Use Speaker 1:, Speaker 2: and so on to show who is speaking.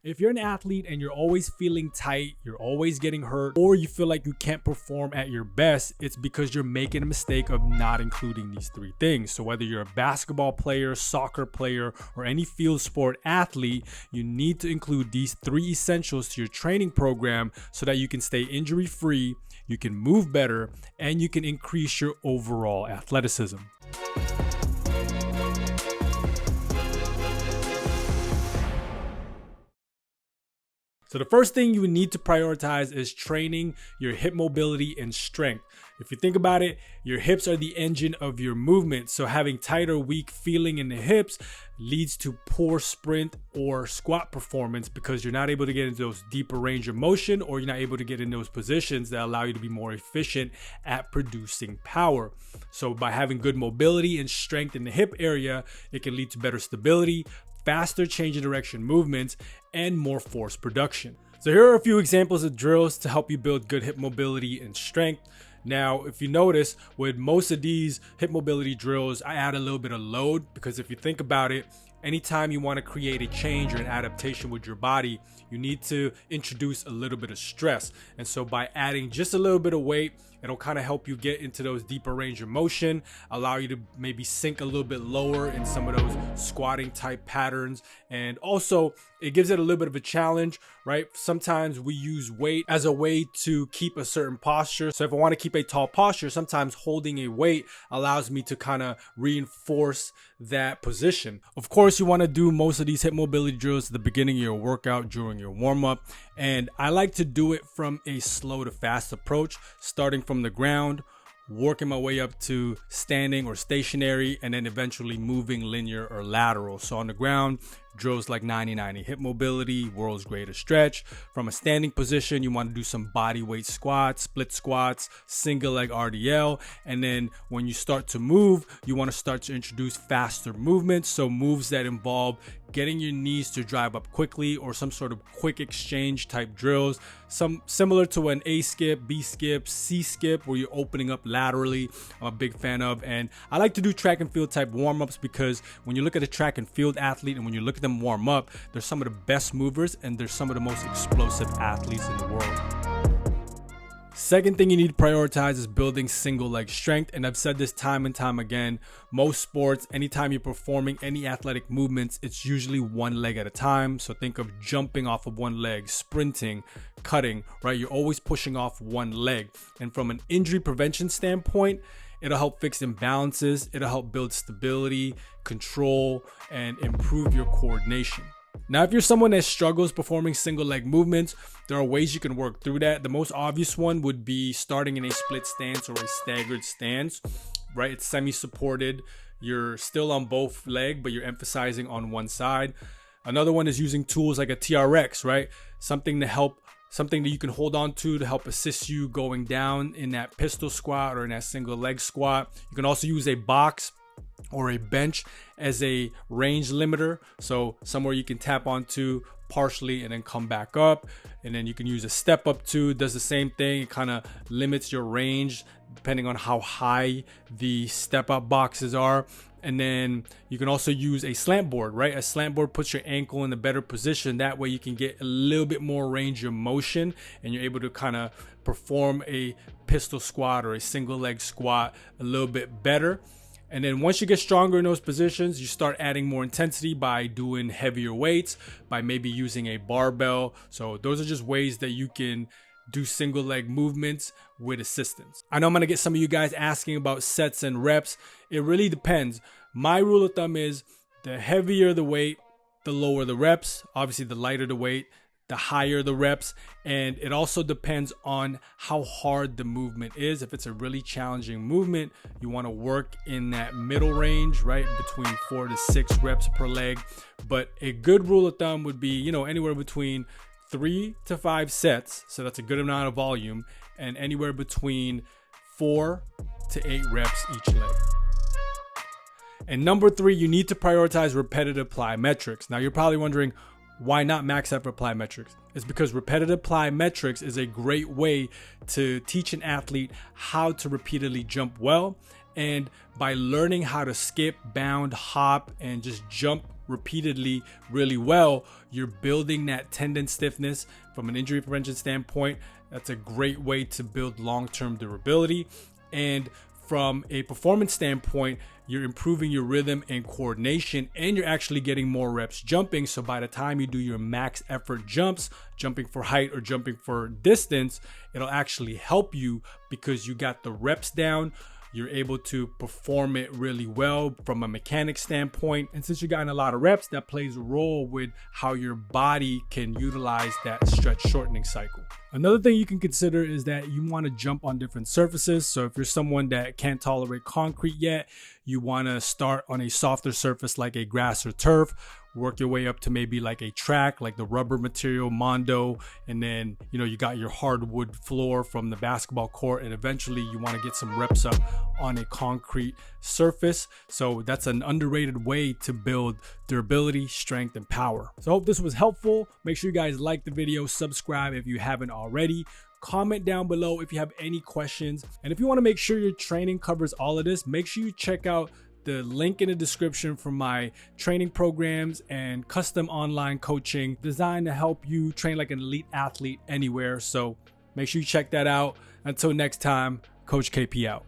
Speaker 1: If you're an athlete and you're always feeling tight, you're always getting hurt, or you feel like you can't perform at your best, it's because you're making a mistake of not including these three things. So whether you're a basketball player, soccer player, or any field sport athlete, you need to include these three essentials to your training program so that you can stay injury free, you can move better, and you can increase your overall athleticism. So the first thing you would need to prioritize is training your hip mobility and strength. If you think about it, your hips are the engine of your movement. So having tight or weak feeling in the hips leads to poor sprint or squat performance because you're not able to get into those deeper range of motion, or you're not able to get in those positions that allow you to be more efficient at producing power. So by having good mobility and strength in the hip area, it can lead to better stability, faster change in direction movements, and more force production. So here are a few examples of drills to help you build good hip mobility and strength. Now, if you notice, with most of these hip mobility drills, I add a little bit of load because if you think about it, anytime you want to create a change or an adaptation with your body, you need to introduce a little bit of stress. And so by adding just a little bit of weight, it'll kind of help you get into those deeper range of motion, allow you to maybe sink a little bit lower in some of those squatting type patterns. And also it gives it a little bit of a challenge, right? Sometimes we use weight as a way to keep a certain posture. So if I want to keep a tall posture, sometimes holding a weight allows me to kind of reinforce that position. Of course, you want to do most of these hip mobility drills at the beginning of your workout, during your warm-up. And I like to do it from a slow to fast approach, starting from the ground, working my way up to standing or stationary, and then eventually moving linear or lateral. So on the ground, drills like 90-90 hip mobility, world's greatest stretch. From a standing position, you want to do some body weight squats, split squats, single leg RDL. And then when you start to move, you want to start to introduce faster movements. So moves that involve getting your knees to drive up quickly, or some sort of quick exchange type drills, some similar to an A skip, B skip, C skip, where you're opening up laterally. I'm a big fan of. And I like to do track and field type warm-ups because when you look at a track and field athlete and when you look at them warm up, they're some of the best movers and they're some of the most explosive athletes in the world. Second thing you need to prioritize is building single leg strength. And I've said this time and time again, most sports, anytime you're performing any athletic movements, it's usually one leg at a time. So think of jumping off of one leg, sprinting, cutting, right? You're always pushing off one leg. And from an injury prevention standpoint, it'll help fix imbalances, it'll help build stability, control, and improve your coordination. Now, if you're someone that struggles performing single leg movements, there are ways you can work through that. The most obvious one would be starting in a split stance or a staggered stance, right? It's semi-supported. You're still on both legs, but you're emphasizing on one side. Another one is using tools like a TRX, right? Something that you can hold on to help assist you going down in that pistol squat or in that single leg squat. You can also use a box or a bench as a range limiter, so somewhere you can tap onto partially and then come back up. And then you can use a step up too, does the same thing. It kind of limits your range depending on how high the step up boxes are. And then you can also use a slant board, right? A slant board puts your ankle in a better position. That way you can get a little bit more range of motion and you're able to kind of perform a pistol squat or a single leg squat a little bit better. And then once you get stronger in those positions, you start adding more intensity by doing heavier weights, by maybe using a barbell. So those are just ways that you can do single leg movements with assistance. I know I'm going to get some of you guys asking about sets and reps. It really depends. My rule of thumb is the heavier the weight, the lower the reps. Obviously, the lighter the weight, the higher the reps. And it also depends on how hard the movement is. If it's a really challenging movement, you want to work in that middle range, right? Between 4 to 6 reps per leg. But a good rule of thumb would be, anywhere between 3 to 5 sets. So that's a good amount of volume, and anywhere between 4 to 8 reps each leg. And number 3, you need to prioritize repetitive plyometrics. Now you're probably wondering, why not max effort plyometrics? It's because repetitive plyometrics is a great way to teach an athlete how to repeatedly jump well And by learning how to skip, bound, hop, and just jump repeatedly really well, you're building that tendon stiffness. From an injury prevention standpoint, that's a great way to build long-term durability. And from a performance standpoint, you're improving your rhythm and coordination, and you're actually getting more reps jumping. So by the time you do your max effort jumps, jumping for height or jumping for distance, it'll actually help you because you got the reps down. You're able to perform it really well from a mechanic standpoint. And since you're getting a lot of reps, that plays a role with how your body can utilize that stretch shortening cycle. Another thing you can consider is that you want to jump on different surfaces. So if you're someone that can't tolerate concrete yet, you want to start on a softer surface like a grass or turf, work your way up to maybe like a track, like the rubber material Mondo, and then you got your hardwood floor from the basketball court, and eventually you want to get some reps up on a concrete surface. So that's an underrated way to build durability, strength, and power. So I hope this was helpful. Make sure you guys like the video, subscribe if you haven't already. Comment down below if you have any questions. And if you want to make sure your training covers all of this, make sure you check out the link in the description for my training programs and custom online coaching designed to help you train like an elite athlete anywhere. So make sure you check that out. Until next time, Coach KP out.